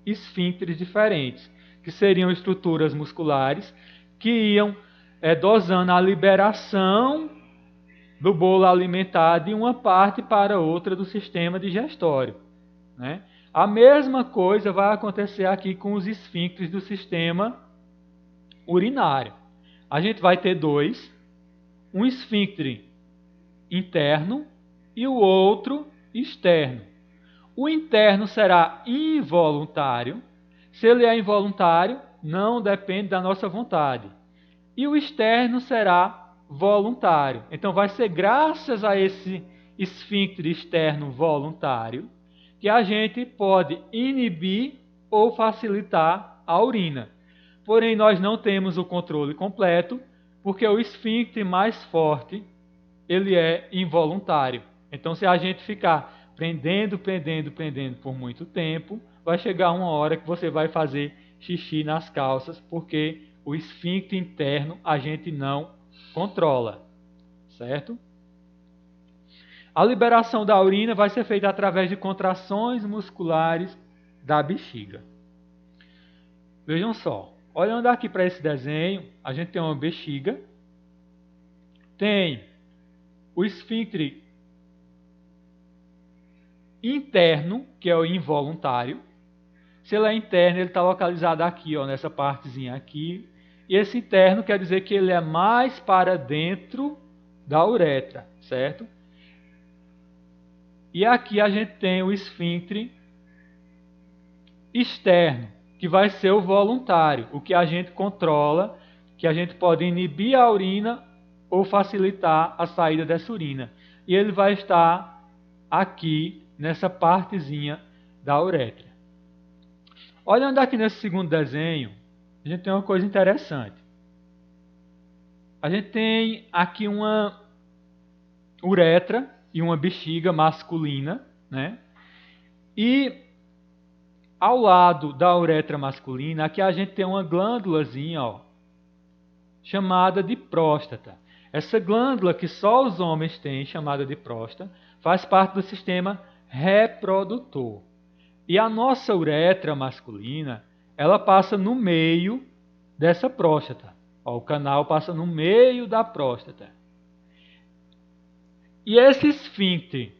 esfíncteres diferentes, que seriam estruturas musculares que iam dosando a liberação do bolo alimentar de uma parte para outra do sistema digestório, né? A mesma coisa vai acontecer aqui com os esfíncteres do sistema urinário. A gente vai ter 2, um esfínctere interno e o outro externo. O interno será involuntário. Se ele é involuntário, não depende da nossa vontade. E o externo será voluntário. Então vai ser graças a esse esfínctere externo voluntário que a gente pode inibir ou facilitar a urina. Porém, nós não temos o controle completo, porque o esfínctere mais forte ele é involuntário. Então, se a gente ficar prendendo por muito tempo, vai chegar uma hora que você vai fazer xixi nas calças, porque o esfíncter interno a gente não controla, certo? A liberação da urina vai ser feita através de contrações musculares da bexiga. Vejam só, olhando aqui para esse desenho, a gente tem uma bexiga, tem o esfíncter interno, que é o involuntário. Se ele é interno, ele está localizado aqui, ó, nessa partezinha aqui. E esse interno quer dizer que ele é mais para dentro da uretra, certo? E aqui a gente tem o esfíncter externo, que vai ser o voluntário, o que a gente controla, que a gente pode inibir a urina ou facilitar a saída dessa urina. E ele vai estar aqui, nessa partezinha da uretra. Olhando aqui nesse segundo desenho, a gente tem uma coisa interessante. A gente tem aqui uma uretra e uma bexiga masculina, né? E ao lado da uretra masculina, aqui a gente tem uma glândulazinha, ó, chamada de próstata. Essa glândula que só os homens têm, chamada de próstata, faz parte do sistema reprodutor. E a nossa uretra masculina, ela passa no meio dessa próstata. Ó, o canal passa no meio da próstata. E esse esfíncter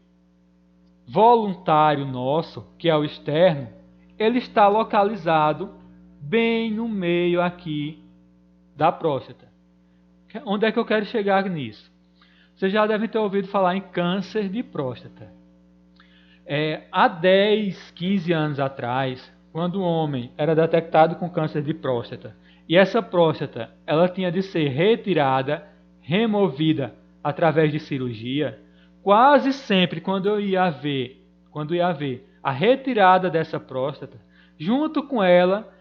voluntário nosso, que é o externo, ele está localizado bem no meio aqui da próstata. Onde é que eu quero chegar nisso? Vocês já devem ter ouvido falar em câncer de próstata. Há 10, 15 anos atrás, quando o homem era detectado com câncer de próstata, e essa próstata ela tinha de ser retirada, removida através de cirurgia, quase sempre quando ia haver a retirada dessa próstata, junto com ela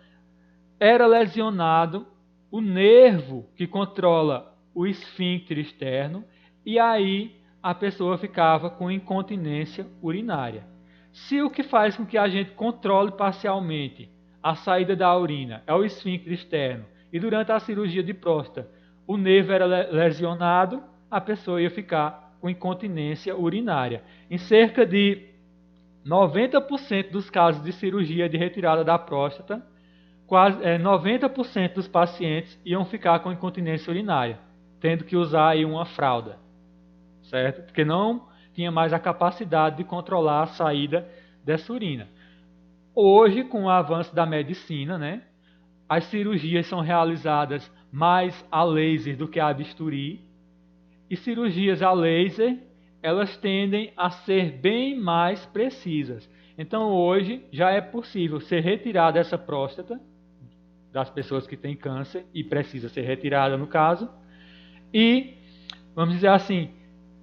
era lesionado o nervo que controla o esfíncter externo, e aí a pessoa ficava com incontinência urinária. Se o que faz com que a gente controle parcialmente a saída da urina é o esfíncter externo, e durante a cirurgia de próstata o nervo era lesionado, a pessoa ia ficar com incontinência urinária. Em cerca de 90% dos casos de cirurgia de retirada da próstata, quase 90% dos pacientes iam ficar com incontinência urinária, tendo que usar aí uma fralda, certo? Porque não tinha mais a capacidade de controlar a saída dessa urina. Hoje, com o avanço da medicina, né, as cirurgias são realizadas mais a laser do que a bisturi, e cirurgias a laser, elas tendem a ser bem mais precisas. Então, hoje, já é possível ser retirada essa próstata das pessoas que têm câncer, e precisa ser retirada no caso, e, vamos dizer assim,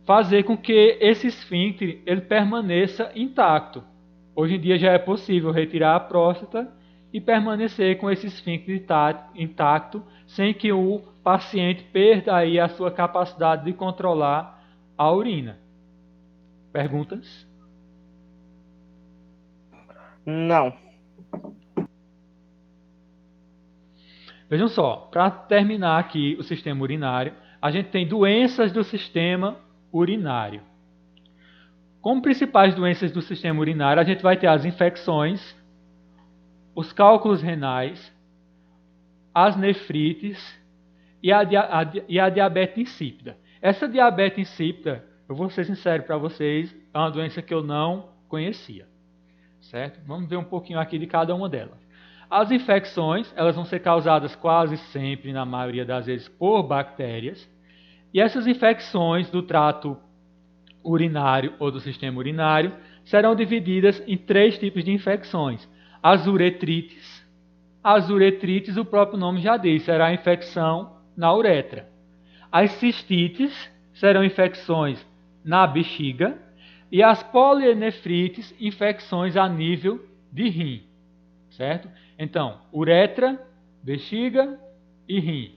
fazer com que esse esfíncter ele permaneça intacto. Hoje em dia já é possível retirar a próstata e permanecer com esse esfíncter intacto, sem que o paciente perda aí a sua capacidade de controlar a urina. Perguntas? Não. Vejam só, para terminar aqui o sistema urinário, a gente tem doenças do sistema urinário. Como principais doenças do sistema urinário, a gente vai ter as infecções, os cálculos renais, as nefrites e a diabetes insípida. Essa diabetes insípida, eu vou ser sincero para vocês, é uma doença que eu não conhecia. Certo? Vamos ver um pouquinho aqui de cada uma delas. As infecções, elas vão ser causadas quase sempre, na maioria das vezes, por bactérias. E essas infecções do trato urinário ou do sistema urinário serão divididas em 3 tipos de infecções. As uretrites. As uretrites, o próprio nome já diz, será a infecção na uretra. As cistites serão infecções na bexiga. E as polienefrites, infecções a nível de rim. Certo? Então, uretra, bexiga e rim.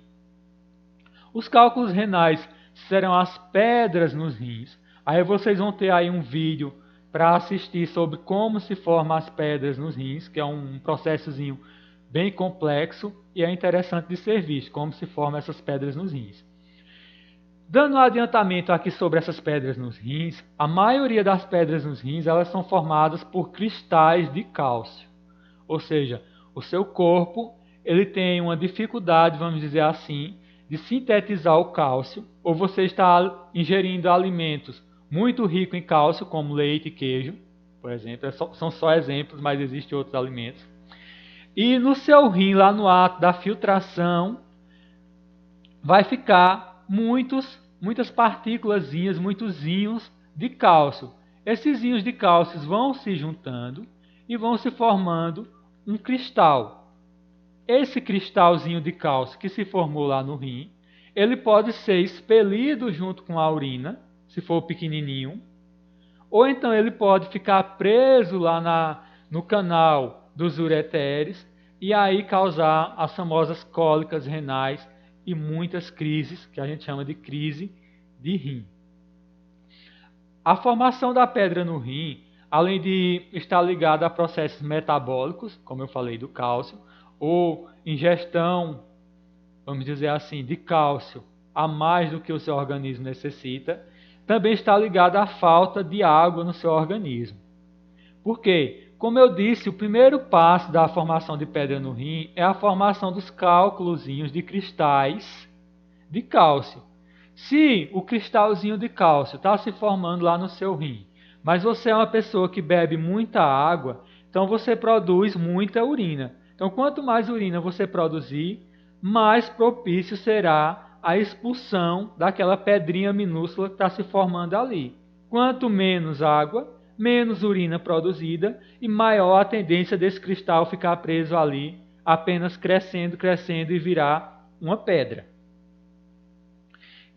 Os cálculos renais serão as pedras nos rins. Aí vocês vão ter aí um vídeo para assistir sobre como se formam as pedras nos rins, que é um processozinho bem complexo e é interessante de ser visto, como se formam essas pedras nos rins. Dando um adiantamento aqui sobre essas pedras nos rins, a maioria das pedras nos rins elas são formadas por cristais de cálcio. Ou seja, o seu corpo ele tem uma dificuldade, vamos dizer assim, de sintetizar o cálcio, ou você está ingerindo alimentos muito ricos em cálcio, como leite e queijo, por exemplo, são só exemplos, mas existem outros alimentos. E no seu rim, lá no ato da filtração, vai ficar muitas partículazinhas, muitos íons de cálcio. Esses íons de cálcio vão se juntando e vão se formando um cristal. Esse cristalzinho de cálcio que se formou lá no rim, ele pode ser expelido junto com a urina, se for pequenininho, ou então ele pode ficar preso lá no canal dos ureteres e aí causar as famosas cólicas renais e muitas crises, que a gente chama de crise de rim. A formação da pedra no rim, além de estar ligada a processos metabólicos, como eu falei do cálcio, ou ingestão, vamos dizer assim, de cálcio a mais do que o seu organismo necessita, também está ligada à falta de água no seu organismo. Por quê? Como eu disse, o primeiro passo da formação de pedra no rim é a formação dos cálculozinhos de cristais de cálcio. Se o cristalzinho de cálcio está se formando lá no seu rim, mas você é uma pessoa que bebe muita água, então você produz muita urina. Então, quanto mais urina você produzir, mais propício será a expulsão daquela pedrinha minúscula que está se formando ali. Quanto menos água, menos urina produzida e maior a tendência desse cristal ficar preso ali, apenas crescendo, crescendo e virar uma pedra.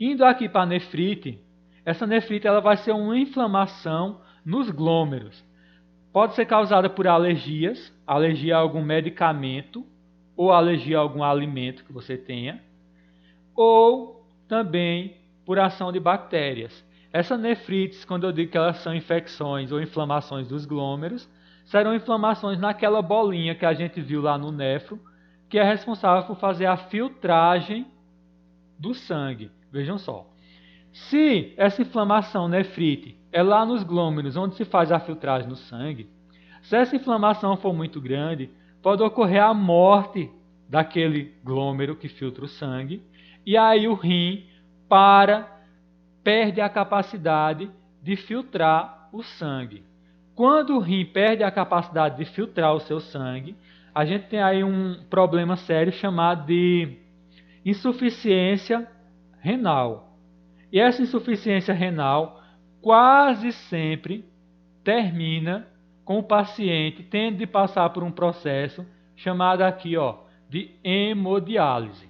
Indo aqui para a nefrite, essa nefrite ela vai ser uma inflamação nos glômeros. Pode ser causada por alergias, alergia a algum medicamento ou alergia a algum alimento que você tenha, ou também por ação de bactérias. Essas nefrites, quando eu digo que elas são infecções ou inflamações dos glômeros, serão inflamações naquela bolinha que a gente viu lá no nefro, que é responsável por fazer a filtragem do sangue. Vejam só. Se essa inflamação nefrite é lá nos glômeros, onde se faz a filtragem do sangue, se essa inflamação for muito grande, pode ocorrer a morte daquele glômero que filtra o sangue, e aí o rim perde a capacidade de filtrar o sangue. Quando o rim perde a capacidade de filtrar o seu sangue, a gente tem aí um problema sério chamado de insuficiência renal. E essa insuficiência renal quase sempre termina com o paciente tendo de passar por um processo chamado aqui de hemodiálise.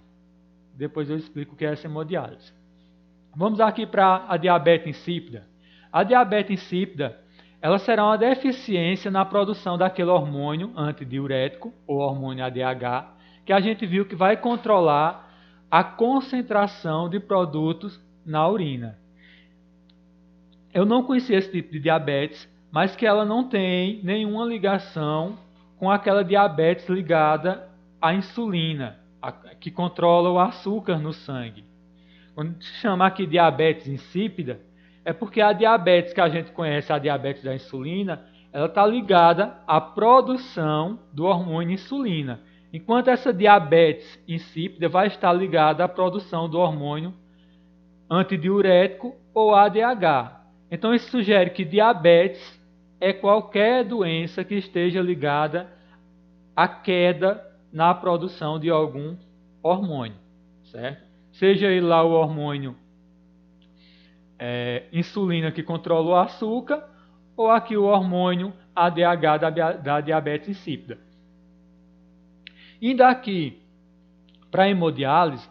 Depois eu explico o que é essa hemodiálise. Vamos aqui para a diabetes insípida. A diabetes insípida ela será uma deficiência na produção daquele hormônio antidiurético, ou hormônio ADH, que a gente viu que vai controlar a concentração de produtos na urina. Eu não conhecia esse tipo de diabetes, mas que ela não tem nenhuma ligação com aquela diabetes ligada à insulina, que controla o açúcar no sangue. Quando se chama aqui diabetes insípida, é porque a diabetes que a gente conhece, a diabetes da insulina, ela está ligada à produção do hormônio insulina, enquanto essa diabetes insípida vai estar ligada à produção do hormônio antidiurético ou ADH. Então isso sugere que diabetes é qualquer doença que esteja ligada à queda na produção de algum hormônio, certo? Seja ele lá o hormônio insulina que controla o açúcar, ou aqui o hormônio ADH da diabetes insípida. Indo aqui para a hemodiálise,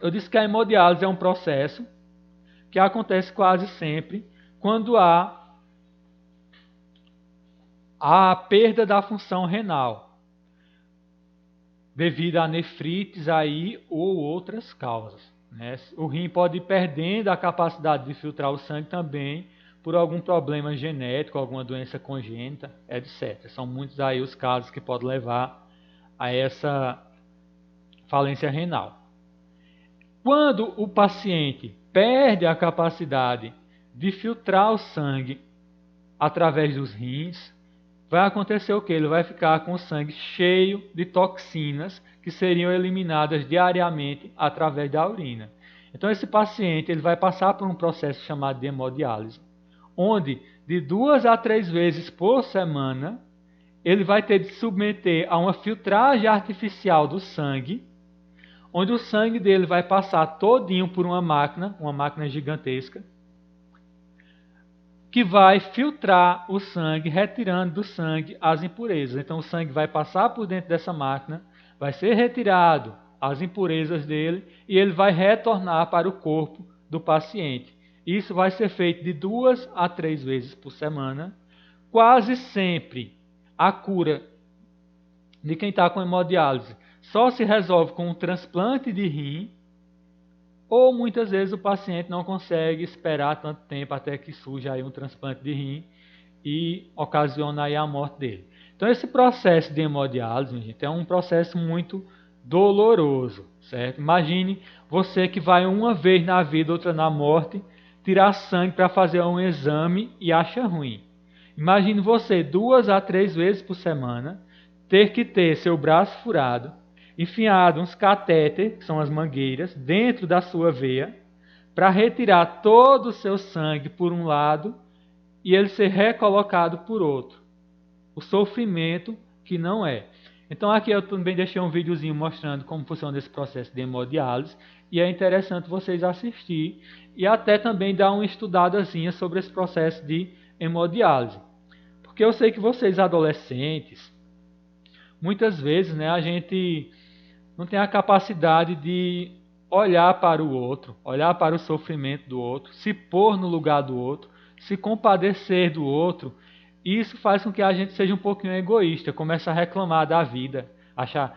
eu disse que a hemodiálise é um processo que acontece quase sempre quando há a perda da função renal, devido a nefrites aí ou outras causas. Né? O rim pode ir perdendo a capacidade de filtrar o sangue também por algum problema genético, alguma doença congênita, etc. São muitos aí os casos que podem levar a essa falência renal. Quando o paciente perde a capacidade de filtrar o sangue através dos rins, vai acontecer o quê? Ele vai ficar com o sangue cheio de toxinas que seriam eliminadas diariamente através da urina. Então esse paciente ele vai passar por um processo chamado de hemodiálise, onde de 2 a 3 vezes por semana ele vai ter de se submeter a uma filtragem artificial do sangue, onde o sangue dele vai passar todinho por uma máquina gigantesca, que vai filtrar o sangue, retirando do sangue as impurezas. Então o sangue vai passar por dentro dessa máquina, vai ser retirado as impurezas dele e ele vai retornar para o corpo do paciente. Isso vai ser feito de 2 a 3 vezes por semana. Quase sempre a cura de quem está com hemodiálise só se resolve com um transplante de rim, ou muitas vezes o paciente não consegue esperar tanto tempo até que surja aí um transplante de rim, e ocasiona aí a morte dele. Então esse processo de hemodiálise, gente, é um processo muito doloroso, certo? Imagine você que vai uma vez na vida, outra na morte, tirar sangue para fazer um exame e acha ruim. Imagine você 2 a 3 vezes por semana ter que ter seu braço furado, enfiado uns catéter, que são as mangueiras, dentro da sua veia, para retirar todo o seu sangue por um lado e ele ser recolocado por outro. O sofrimento que não é. Então aqui eu também deixei um videozinho mostrando como funciona esse processo de hemodiálise e é interessante vocês assistirem e até também dar uma estudadazinha sobre esse processo de hemodiálise. Porque eu sei que vocês adolescentes, muitas vezes, né, a gente não tem a capacidade de olhar para o outro, olhar para o sofrimento do outro, se pôr no lugar do outro, se compadecer do outro. E isso faz com que a gente seja um pouquinho egoísta, comece a reclamar da vida, achar,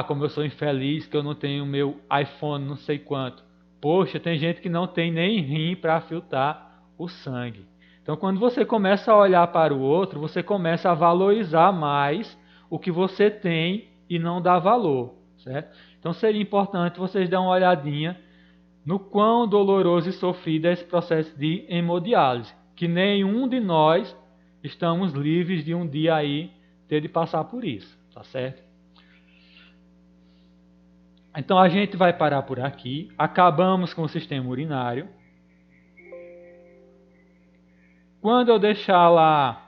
como eu sou infeliz, que eu não tenho meu iPhone não sei quanto. Poxa, tem gente que não tem nem rim para filtrar o sangue. Então, quando você começa a olhar para o outro, você começa a valorizar mais o que você tem e não dá valor, certo? Então, seria importante vocês darem uma olhadinha no quão doloroso e sofrido é esse processo de hemodiálise, que nenhum de nós estamos livres de um dia aí ter de passar por isso, tá certo? Então a gente vai parar por aqui, acabamos com o sistema urinário. Quando eu deixar lá